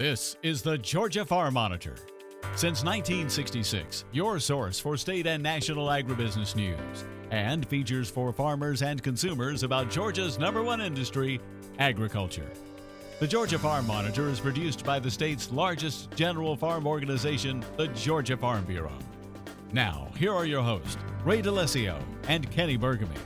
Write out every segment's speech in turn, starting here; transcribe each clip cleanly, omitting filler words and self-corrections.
This is the Georgia Farm Monitor. Since 1966, your source for state and national agribusiness news, and features for farmers and consumers about Georgia's #1 industry, agriculture. The Georgia Farm Monitor is produced by the state's largest general farm organization, the Georgia Farm Bureau. Now, here are your hosts, Ray DeLessio and Kenny Burgamy.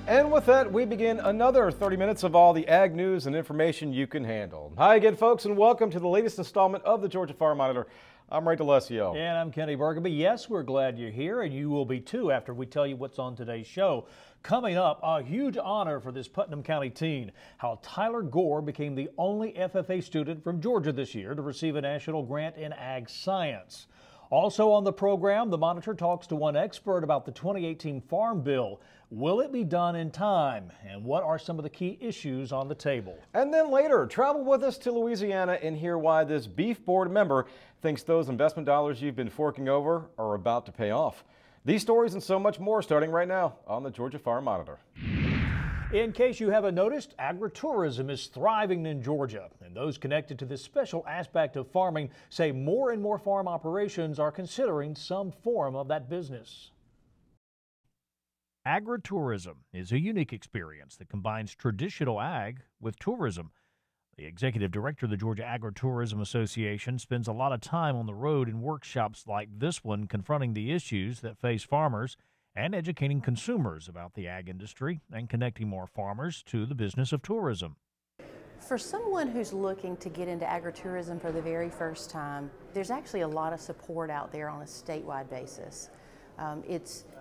And with that, we begin another 30 minutes of all the ag news and information you can handle. Hi again, folks, and welcome to the latest installment of the Georgia Farm Monitor. I'm Ray DeLessio. And I'm Kenny Burgamy. Yes, we're glad you're here, and you will be too after we tell you what's on today's show. Coming up, a huge honor for this Putnam County teen, how Tyler Gore became the only FFA student from Georgia this year to receive a national grant in ag science. Also on the program, the Monitor talks to one expert about the 2018 Farm Bill. Will it be done in time? And what are some of the key issues on the table? And then later, travel with us to Louisiana and hear why this beef board member thinks those investment dollars you've been forking over are about to pay off. These stories and so much more starting right now on the Georgia Farm Monitor. In case you haven't noticed, agritourism is thriving in Georgia, and those connected to this special aspect of farming say more and more farm operations are considering some form of that business. Agritourism is a unique experience that combines traditional ag with tourism. The executive director of the Georgia Agritourism Association spends a lot of time on the road in workshops like this one, confronting the issues that face farmers and educating consumers about the ag industry and connecting more farmers to the business of tourism. For someone who's looking to get into agritourism for the very first time, there's actually a lot of support out there on a statewide basis.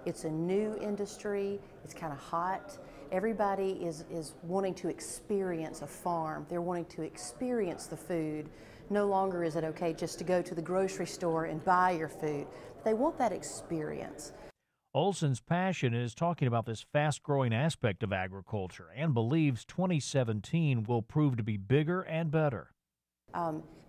It's a new industry, it's kind of hot. Everybody is wanting to experience a farm. They're wanting to experience the food. No longer is it okay just to go to the grocery store and buy your food. They want that experience. Olson's passion is talking about this fast-growing aspect of agriculture and believes 2017 will prove to be bigger and better.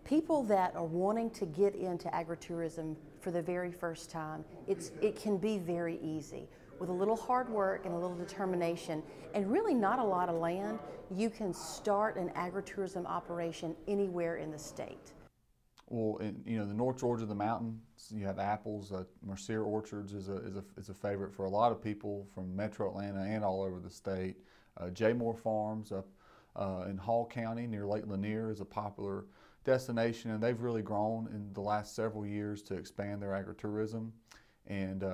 People that are wanting to get into agritourism for the very first time, it can be very easy. With a little hard work and a little determination and really not a lot of land, you can start an agritourism operation anywhere in the state. Well, in the North Georgia, the mountains, you have apples. Mercier Orchards is a favorite for a lot of people from Metro Atlanta and all over the state. Jaymore Farms up in Hall County near Lake Lanier is a popular destination, and they've really grown in the last several years to expand their agritourism. And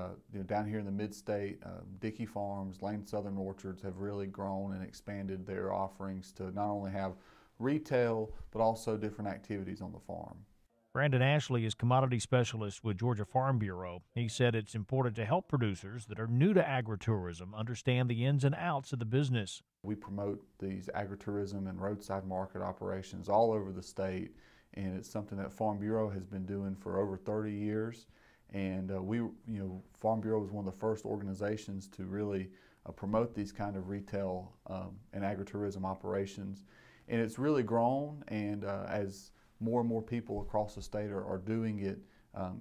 down here in the mid-state, Dickey Farms, Lane Southern Orchards have really grown and expanded their offerings to not only have retail, but also different activities on the farm. Brandon Ashley is commodity specialist with Georgia Farm Bureau. He said it's important to help producers that are new to agritourism understand the ins and outs of the business. We promote these agritourism and roadside market operations all over the state, and it's something that Farm Bureau has been doing for over 30 years. And Farm Bureau was one of the first organizations to really promote these kind of retail and agritourism operations. And it's really grown, and as more and more people across the state are doing it,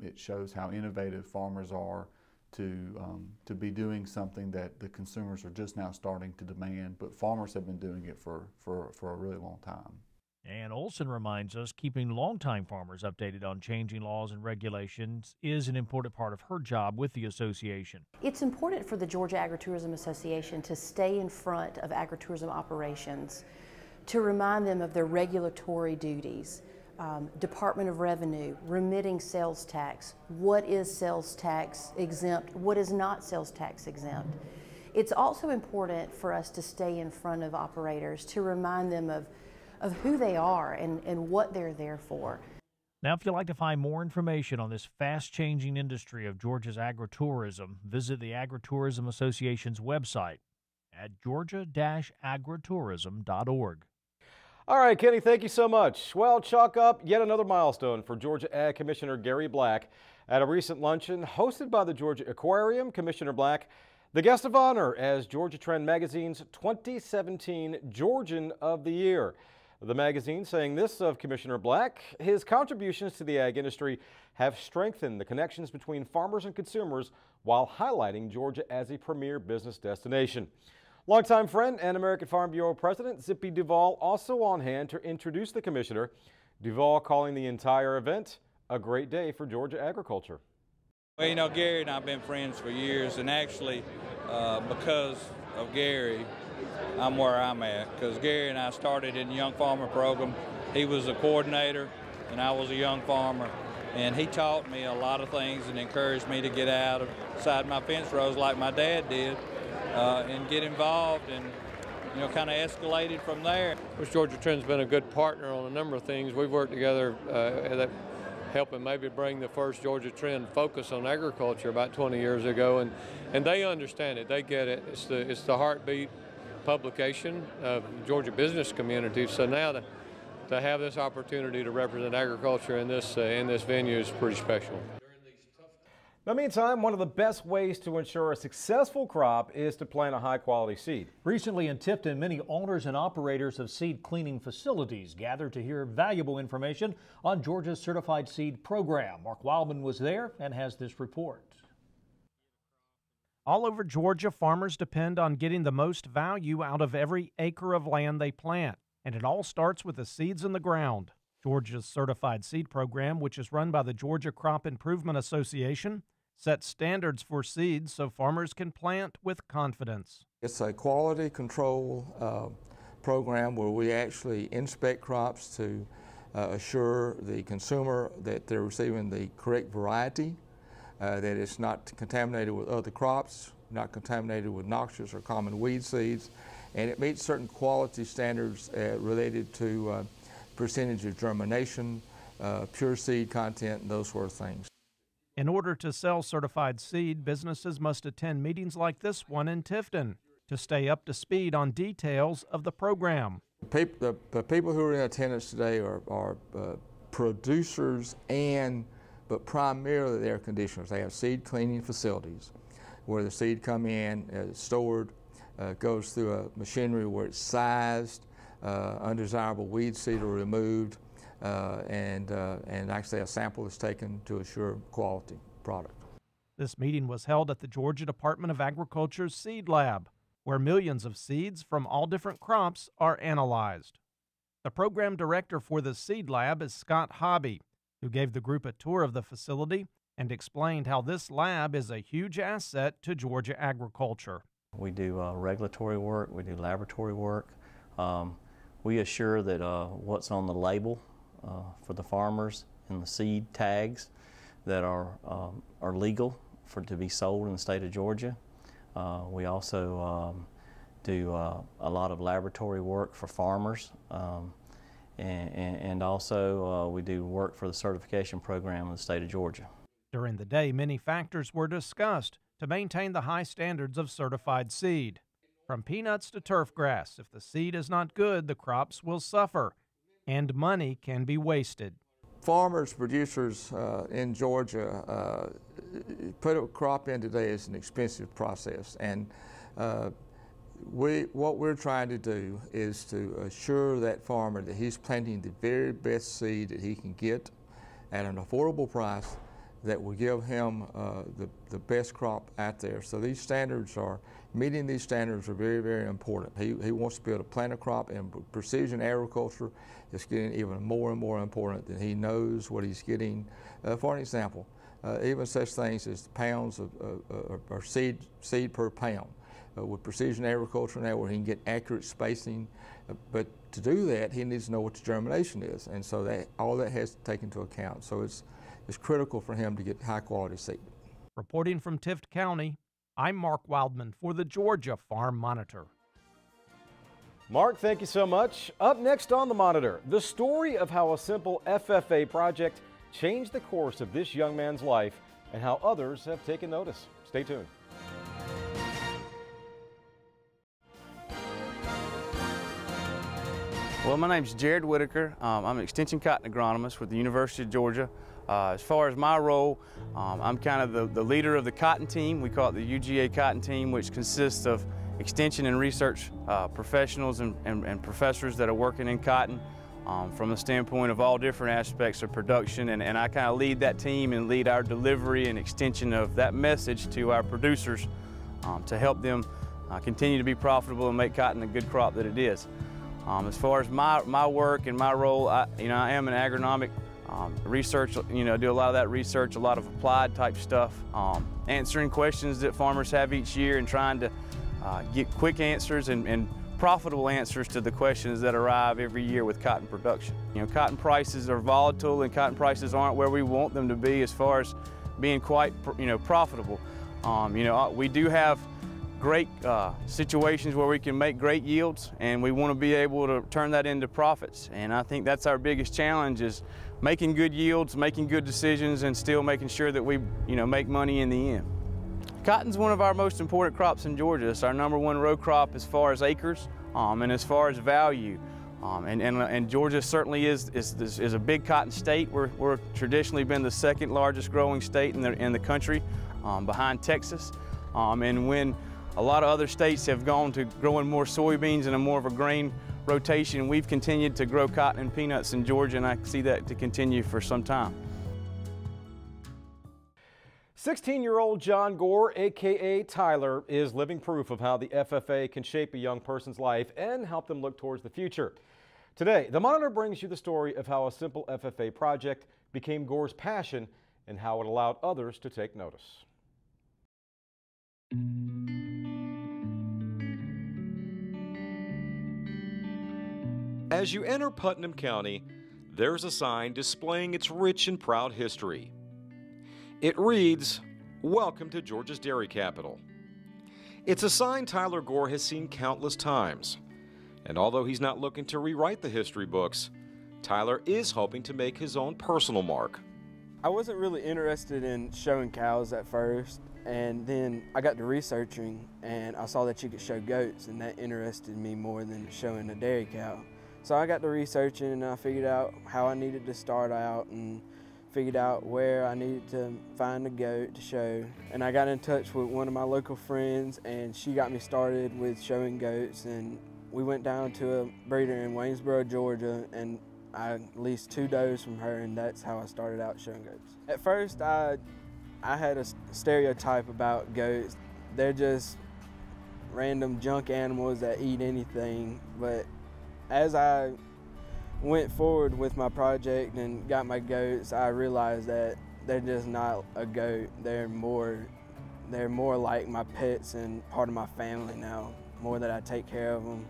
it shows how innovative farmers are to be doing something that the consumers are just now starting to demand, but farmers have been doing it for a really long time. And Olson reminds us keeping longtime farmers updated on changing laws and regulations is an important part of her job with the association. It's important for the Georgia Agritourism Association to stay in front of agritourism operations, to remind them of their regulatory duties. Department of Revenue, remitting sales tax, what is sales tax exempt, what is not sales tax exempt. It's also important for us to stay in front of operators to remind them of who they are and what they're there for. Now, if you'd like to find more information on this fast-changing industry of Georgia's agritourism, visit the Agritourism Association's website at georgia-agritourism.org. All right, Kenny, thank you so much. Well, chalk up yet another milestone for Georgia Ag Commissioner Gary Black. At a recent luncheon hosted by the Georgia Aquarium, Commissioner Black, the guest of honor as Georgia Trend Magazine's 2017 Georgian of the Year. The magazine saying this of Commissioner Black: his contributions to the ag industry have strengthened the connections between farmers and consumers while highlighting Georgia as a premier business destination. Longtime friend and American Farm Bureau President Zippy Duvall also on hand to introduce the commissioner. Duvall calling the entire event a great day for Georgia agriculture. Well, you know, Gary and I have been friends for years, and actually because of Gary, I'm where I'm at, because Gary and I started in the Young Farmer Program. He was a coordinator and I was a young farmer, and he taught me a lot of things and encouraged me to get outside my fence rows like my dad did and get involved, and you know, kind of escalated from there. Of course, Georgia Trend's been a good partner on a number of things. We've worked together that helping maybe bring the first Georgia Trend focus on agriculture about 20 years ago, and they understand it, they get it. It's the heartbeat publication of the Georgia business community. So now to have this opportunity to represent agriculture in this venue is pretty special. In the meantime, one of the best ways to ensure a successful crop is to plant a high-quality seed. Recently in Tifton, many owners and operators of seed cleaning facilities gathered to hear valuable information on Georgia's Certified Seed Program. Mark Wildman was there and has this report. All over Georgia, farmers depend on getting the most value out of every acre of land they plant, and it all starts with the seeds in the ground. Georgia's Certified Seed Program, which is run by the Georgia Crop Improvement Association, sets standards for seeds so farmers can plant with confidence. It's a quality control program where we actually inspect crops to assure the consumer that they're receiving the correct variety, that it's not contaminated with other crops, not contaminated with noxious or common weed seeds, and it meets certain quality standards related to percentage of germination, pure seed content, and those sort of things. In order to sell certified seed, businesses must attend meetings like this one in Tifton to stay up to speed on details of the program. The people who are in attendance today are producers but primarily they're conditioners. They have seed cleaning facilities where the seed come in, stored, goes through a machinery where it's sized, undesirable weed seed are removed, and actually a sample is taken to assure quality product. This meeting was held at the Georgia Department of Agriculture's Seed Lab, where millions of seeds from all different crops are analyzed. The program director for the Seed Lab is Scott Hobby, who gave the group a tour of the facility and explained how this lab is a huge asset to Georgia agriculture. We do regulatory work, we do laboratory work. We assure that what's on the label for the farmers and the seed tags that are legal to be sold in the state of Georgia. We also do a lot of laboratory work for farmers, and also we do work for the certification program in the state of Georgia. During the day, many factors were discussed to maintain the high standards of certified seed. From peanuts to turf grass, if the seed is not good, the crops will suffer, and money can be wasted. Farmers, producers in Georgia, put a crop in today is an expensive process, and what we're trying to do is to assure that farmer that he's planting the very best seed that he can get at an affordable price that will give him the best crop out there. So these standards meeting these standards are very, very important. He wants to be able to plant a crop, and precision agriculture is getting even more and more important, that he knows what he's getting. For an example, even such things as pounds or seed per pound. With precision agriculture now, where he can get accurate spacing, but to do that, he needs to know what the germination is, and so all that has to take into account. So it's critical for him to get high quality seed. Reporting from Tift County, I'm Mark Wildman for the Georgia Farm Monitor. Mark, thank you so much. Up next on the Monitor, the story of how a simple FFA project changed the course of this young man's life and how others have taken notice. Stay tuned. Well, my name's Jared Whitaker. I'm an extension cotton agronomist with the University of Georgia. As far as my role, I'm kind of the leader of the cotton team. We call it the UGA cotton team, which consists of extension and research professionals and professors that are working in cotton from the standpoint of all different aspects of production. And I kind of lead that team and lead our delivery and extension of that message to our producers to help them continue to be profitable and make cotton a good crop that it is. As far as my work and my role, I am an agronomic research, do a lot of that research, a lot of applied type stuff, answering questions that farmers have each year and trying to get quick answers and profitable answers to the questions that arrive every year with cotton production. Cotton prices are volatile and cotton prices aren't where we want them to be as far as being quite, profitable. We do have great situations where we can make great yields, and we want to be able to turn that into profits. And I think that's our biggest challenge, is making good yields, making good decisions, and still making sure that we, make money in the end. Cotton's one of our most important crops in Georgia. It's our #1 row crop as far as acres and as far as value. And Georgia certainly is a big cotton state. We're traditionally been the second largest growing state in the country, behind Texas. And when a lot of other states have gone to growing more soybeans and more of a grain rotation, we've continued to grow cotton and peanuts in Georgia, and I see that to continue for some time. 16-year-old John Gore, aka Tyler, is living proof of how the FFA can shape a young person's life and help them look towards the future. Today, the Monitor brings you the story of how a simple FFA project became Gore's passion and how it allowed others to take notice. As you enter Putnam County, there's a sign displaying its rich and proud history. It reads, "Welcome to Georgia's dairy capital." It's a sign Tyler Gore has seen countless times. And although he's not looking to rewrite the history books, Tyler is hoping to make his own personal mark. I wasn't really interested in showing cows at first, and then I got to researching and I saw that you could show goats, and that interested me more than showing a dairy cow. So I got to researching and I figured out how I needed to start out and figured out where I needed to find a goat to show. And I got in touch with one of my local friends, and she got me started with showing goats, and we went down to a breeder in Waynesboro, Georgia, and I leased 2 does from her, and that's how I started out showing goats. At first, I had a stereotype about goats. They're just random junk animals that eat anything, but as I went forward with my project and got my goats, I realized that they're just not a goat. They're more like my pets and part of my family now, more that I take care of them.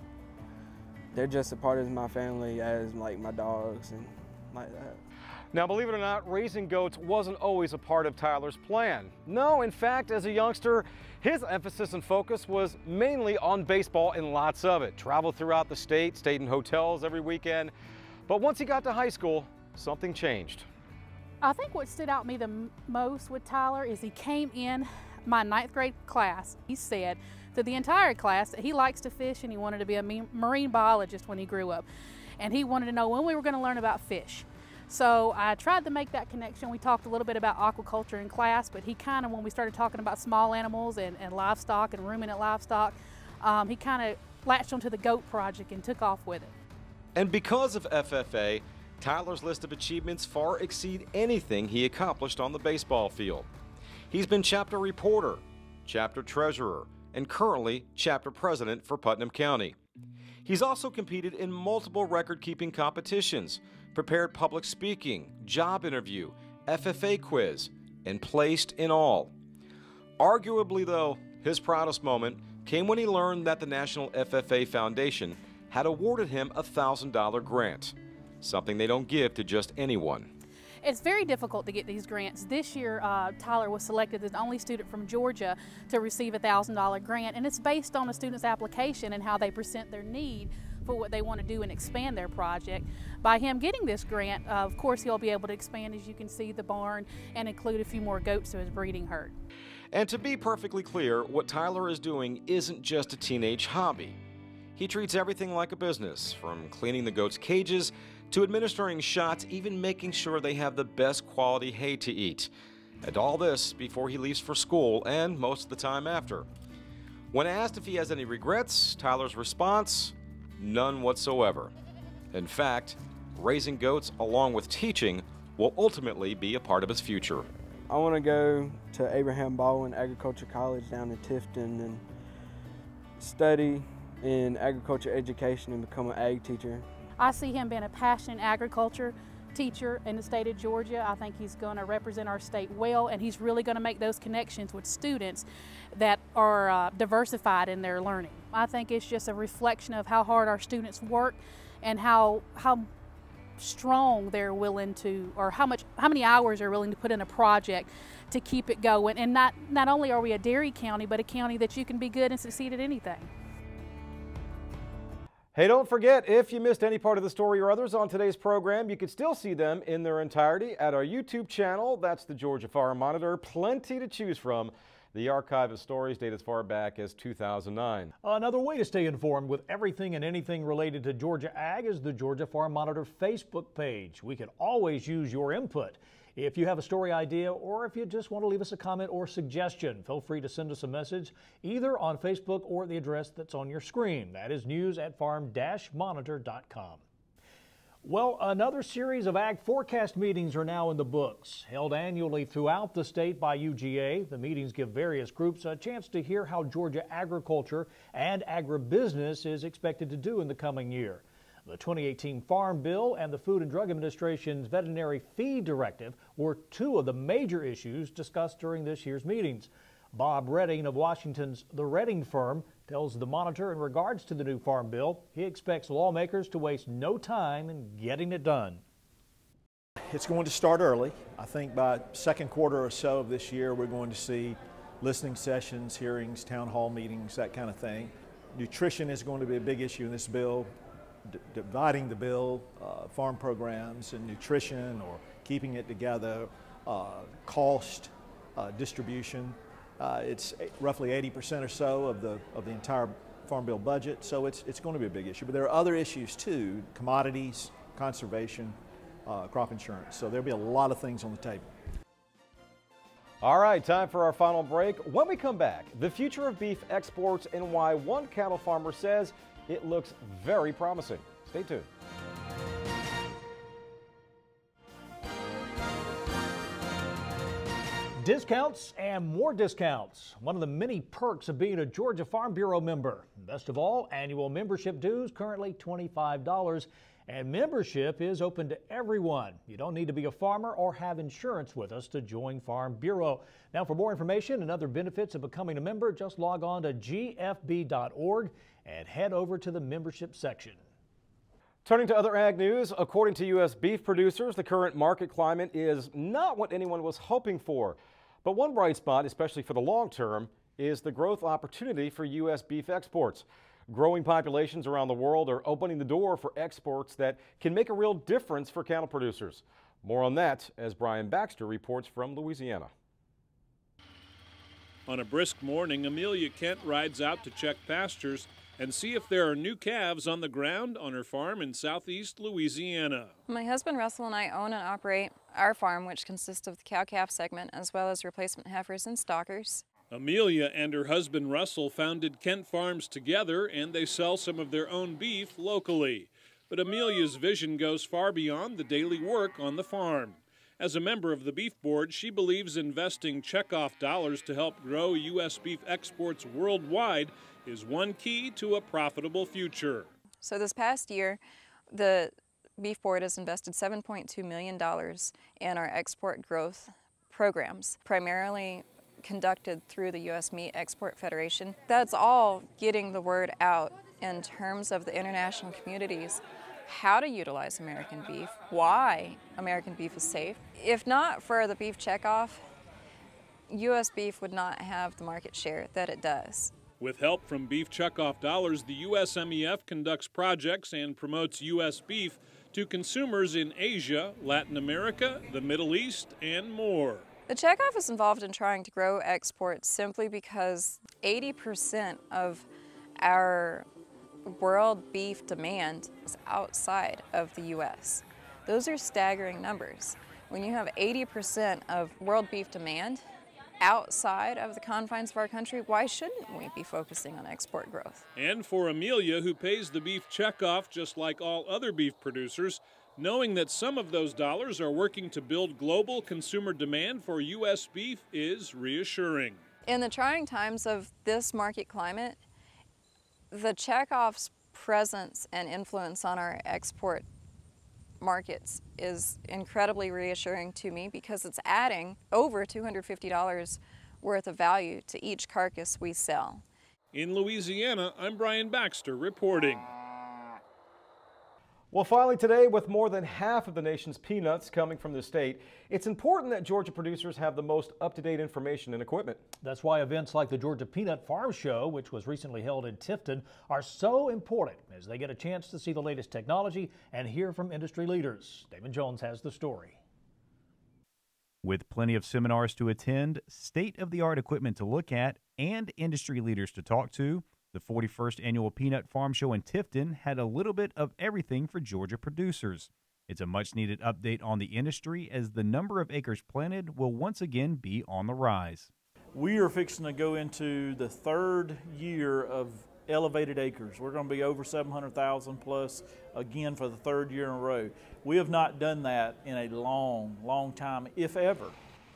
They're just a part of my family as like my dogs and like that. Now, believe it or not, raising goats wasn't always a part of Tyler's plan. No, in fact, as a youngster, his emphasis and focus was mainly on baseball and lots of it. Traveled throughout the state, stayed in hotels every weekend. But once he got to high school, something changed. I think what stood out to me the most with Tyler is he came in my 9th grade class. He said to the entire class that he likes to fish and he wanted to be a marine biologist when he grew up. And he wanted to know when we were going to learn about fish. So I tried to make that connection. We talked a little bit about aquaculture in class, but he kind of, when we started talking about small animals and livestock and ruminant livestock, he kind of latched onto the goat project and took off with it. And because of FFA, Tyler's list of achievements far exceed anything he accomplished on the baseball field. He's been chapter reporter, chapter treasurer, and currently chapter president for Putnam County. He's also competed in multiple record-keeping competitions, prepared public speaking, job interview, FFA quiz, and placed in all. Arguably, though, his proudest moment came when he learned that the National FFA Foundation had awarded him a $1,000 grant, something they don't give to just anyone. It's very difficult to get these grants. This year, Tyler was selected as the only student from Georgia to receive a $1,000 grant, and it's based on a student's application and how they present their need for what they want to do and expand their project. By him getting this grant, of course, he'll be able to expand, as you can see, the barn and include a few more goats to his breeding herd. And to be perfectly clear, what Tyler is doing isn't just a teenage hobby. He treats everything like a business, from cleaning the goats' cages to administering shots, even making sure they have the best quality hay to eat. And all this before he leaves for school and most of the time after. When asked if he has any regrets, Tyler's response, none whatsoever. In fact, raising goats along with teaching will ultimately be a part of his future. I want to go to Abraham Baldwin Agriculture College down in Tifton and study in agriculture education and become an ag teacher. I see him being a passionate agriculture teacher in the state of Georgia. I think he's going to represent our state well, and he's really going to make those connections with students that are diversified in their learning. I think it's just a reflection of how hard our students work and how strong they're willing to, or how many hours they're willing to put in a project to keep it going. And not only are we a dairy county, but a county that you can be good and succeed at anything. Hey, don't forget, if you missed any part of the story or others on today's program, you can still see them in their entirety at our YouTube channel. That's the Georgia Farm Monitor. Plenty to choose from. The archive of stories date as far back as 2009. Another way to stay informed with everything and anything related to Georgia Ag is the Georgia Farm Monitor Facebook page. We can always use your input. If you have a story idea or if you just want to leave us a comment or suggestion, feel free to send us a message either on Facebook or the address that's on your screen. That is news@farm-monitor.com. Well, another series of ag forecast meetings are now in the books. Held annually throughout the state by UGA, the meetings give various groups a chance to hear how Georgia agriculture and agribusiness is expected to do in the coming year. The 2018 Farm Bill and the Food and Drug Administration's Veterinary Feed Directive were two of the major issues discussed during this year's meetings. Bob Redding of Washington's The Redding Firm tells the Monitor in regards to the new Farm Bill, he expects lawmakers to waste no time in getting it done. It's going to start early. I think by second quarter or so of this year, we're going to see listening sessions, hearings, town hall meetings, that kind of thing. Nutrition is going to be a big issue in this bill. Dividing the bill, farm programs and nutrition, or keeping it together, cost, distribution. It's roughly 80% or so of the entire Farm Bill budget, so it's going to be a big issue. But there are other issues too: commodities, conservation, crop insurance. So there'll be a lot of things on the table. All right, time for our final break. When we come back, the future of beef exports and why one cattle farmer says it looks very promising. Stay tuned. Discounts and more discounts. One of the many perks of being a Georgia Farm Bureau member. Best of all, annual membership dues currently $25, and membership is open to everyone. You don't need to be a farmer or have insurance with us to join Farm Bureau. Now, for more information and other benefits of becoming a member, just log on to gfb.org and head over to the membership section. Turning to other ag news, according to U.S. beef producers, the current market climate is not what anyone was hoping for. But one bright spot, especially for the long term, is the growth opportunity for U.S. beef exports. Growing populations around the world are opening the door for exports that can make a real difference for cattle producers. More on that as Brian Baxter reports from Louisiana. On a brisk morning, Amelia Kent rides out to check pastures and see if there are new calves on the ground on her farm in southeast Louisiana. My husband Russell and I own and operate our farm, which consists of the cow-calf segment as well as replacement heifers and stockers. Amelia and her husband Russell founded Kent Farms together, and they sell some of their own beef locally. But Amelia's vision goes far beyond the daily work on the farm. As a member of the Beef Board, she believes investing checkoff dollars to help grow U.S. beef exports worldwide is one key to a profitable future. So this past year, the Beef Board has invested $7.2 million in our export growth programs, primarily conducted through the U.S. Meat Export Federation. That's all getting the word out in terms of the international communities, how to utilize American beef, why American beef is safe. If not for the beef checkoff, U.S. beef would not have the market share that it does. With help from beef checkoff dollars, the USMEF conducts projects and promotes U.S. beef to consumers in Asia, Latin America, the Middle East, and more. The checkoff is involved in trying to grow exports simply because 80% of our world beef demand is outside of the U.S. Those are staggering numbers. When you have 80% of world beef demand outside of the confines of our country, why shouldn't we be focusing on export growth? And for Amelia, who pays the beef checkoff just like all other beef producers, knowing that some of those dollars are working to build global consumer demand for U.S. beef is reassuring. In the trying times of this market climate, The checkoff's presence and influence on our export markets is incredibly reassuring to me because it's adding over $250 worth of value to each carcass we sell. In Louisiana, I'm Brian Baxter reporting. Well, finally today, with more than half of the nation's peanuts coming from the state, it's important that Georgia producers have the most up-to-date information and equipment. That's why events like the Georgia Peanut Farm Show, which was recently held in Tifton, are so important as they get a chance to see the latest technology and hear from industry leaders. Damon Jones has the story. With plenty of seminars to attend, state-of-the-art equipment to look at, and industry leaders to talk to, the 41st Annual Peanut Farm Show in Tifton had a little bit of everything for Georgia producers. It's a much-needed update on the industry as the number of acres planted will once again be on the rise. We are fixing to go into the third year of elevated acres. We're going to be over 700,000 plus again for the third year in a row. We have not done that in a long time, if ever.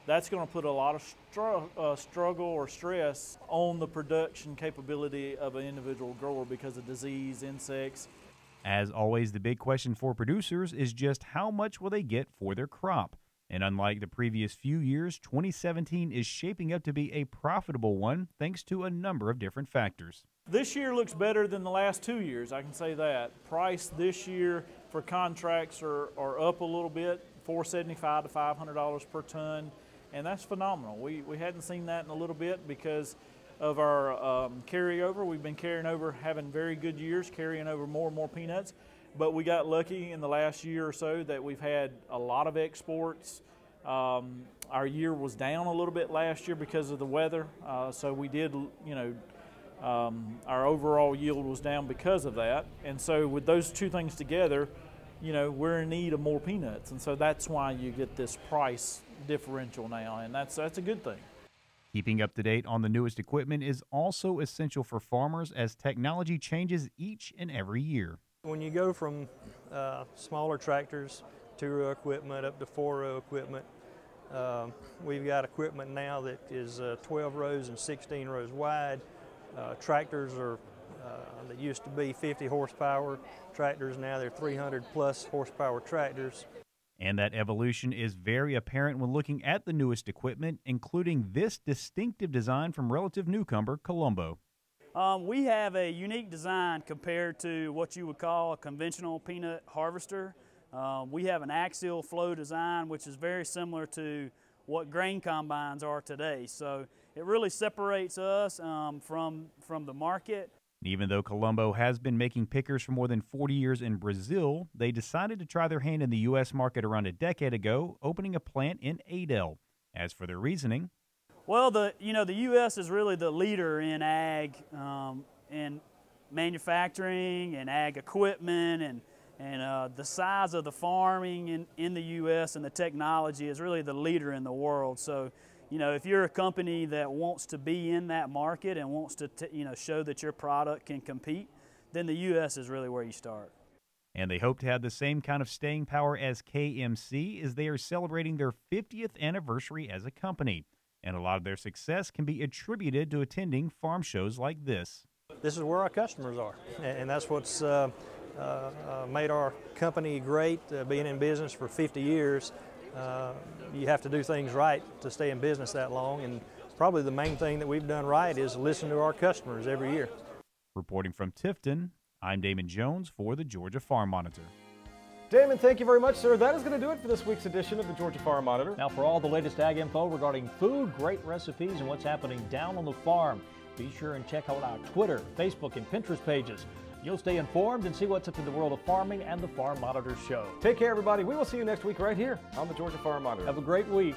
That's going to put a lot of struggle or stress on the production capability of an individual grower because of disease, insects. As always, the big question for producers is just how much will they get for their crop? And unlike the previous few years, 2017 is shaping up to be a profitable one thanks to a number of different factors. This year looks better than the last 2 years, I can say that. Price this year for contracts are up a little bit, $475 to $500 per ton. And that's phenomenal. We hadn't seen that in a little bit because of our carryover. We've been carrying over, having very good years, carrying over more and more peanuts. But we got lucky in the last year or so that we've had a lot of exports. Our year was down a little bit last year because of the weather. So we did, our overall yield was down because of that. And so with those two things together, we're in need of more peanuts. And so that's why you get this price differential now, and that's a good thing. Keeping up to date on the newest equipment is also essential for farmers as technology changes each and every year. When you go from smaller tractors, 2-row equipment up to 4-row equipment, we've got equipment now that is 12 rows and 16 rows wide. Tractors are that used to be 50 horsepower tractors, now they're 300 plus horsepower tractors. And that evolution is very apparent when looking at the newest equipment, including this distinctive design from relative newcomer Colombo. We have a unique design compared to what you would call a conventional peanut harvester. We have an axial flow design, which is very similar to what grain combines are today. So it really separates us from the market. Even though Colombo has been making pickers for more than 40 years in Brazil, they decided to try their hand in the U.S. market around a decade ago, opening a plant in Adel. As for their reasoning, well, the U.S. is really the leader in ag, in manufacturing and ag equipment, and the size of the farming in the U.S. and the technology is really the leader in the world. So, if you're a company that wants to be in that market and wants to show that your product can compete, then the U.S. is really where you start. And they hope to have the same kind of staying power as KMC as they are celebrating their 50th anniversary as a company. And a lot of their success can be attributed to attending farm shows like this. This is where our customers are, and that's what's made our company great, being in business for 50 years. You have to do things right to stay in business that long, and probably the main thing that we've done right is listen to our customers every year. Reporting from Tifton, I'm Damon Jones for the Georgia Farm Monitor. Damon, thank you very much, sir. That is going to do it for this week's edition of the Georgia Farm Monitor. Now, for all the latest ag info regarding food, great recipes, and what's happening down on the farm, be sure and check out our Twitter, Facebook, and Pinterest pages. You'll stay informed and see what's up in the world of farming and the Farm Monitor Show. Take care, everybody. We will see you next week right here on the Georgia Farm Monitor. Have a great week.